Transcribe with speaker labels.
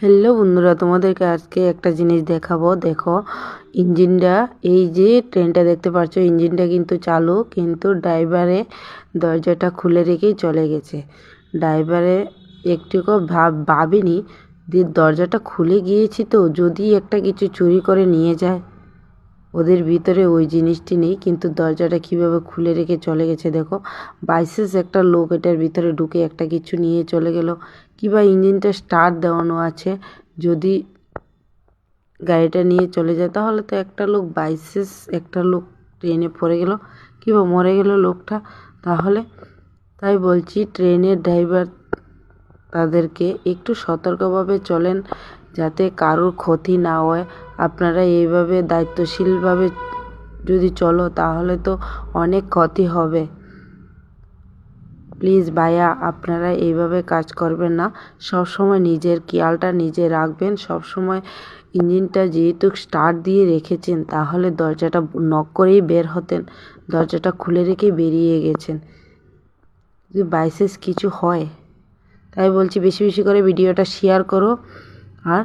Speaker 1: Hello বন্ধুরা, তোমাদেরকে আজকে একটা জিনিস দেখাবো। দেখো ইঞ্জিনটা, এই যে ট্রেনটা দেখতে পাচ্ছ, ইঞ্জিনটা কিন্তু চালু, কিন্তু ড্রাইভারে দরজাটা খুলে রেখেই চলে গেছে। ড্রাইভারে একটুকু ভাবেনি যে দরজাটা খুলে গিয়েছি, তো যদি একটা কিছু চুরি করে নিয়ে যায়। ওদের ভিতরে ওই জিনিসটি নেই, কিন্তু দরজাটা কিভাবে খুলে রেখে চলে গেছে দেখো। বাইসেন্স একটা লোক এটার ভিতরে ঢুকে একটা কিছু নিয়ে চলে গেল, কিংবা ইঞ্জিনটা স্টার্ট দেওয়ানো আছে, যদি গাড়িটা নিয়ে চলে যায় তাহলে তো একটা লোক বাইসেন্স একটা লোক ট্রেনে পড়ে গেল কিংবা মরে গেল লোকটা। তাহলে তাই বলছি, ট্রেনের ড্রাইভার তাদেরকে একটু সতর্কভাবে চলেন, যাতে কারোর ক্ষতি না হয়। আপনারা এইভাবে দায়িত্বশীলভাবে যদি চলো তাহলে তো অনেক ক্ষতি হবে। প্লিজ ভাইয়া, আপনারা এইভাবে কাজ করবেন না। সবসময় নিজের খেয়ালটা নিজে রাখবেন। সবসময় ইঞ্জিনটা যেহেতু স্টার্ট দিয়ে রেখেছেন, তাহলে দরজাটা নক করেই বের হতেন, দরজাটা খুলে রেখেই বেরিয়ে গেছেন। যদি বাইসেন্স কিছু হয়, তাই বলছি বেশি বেশি করে ভিডিওটা শেয়ার করো আর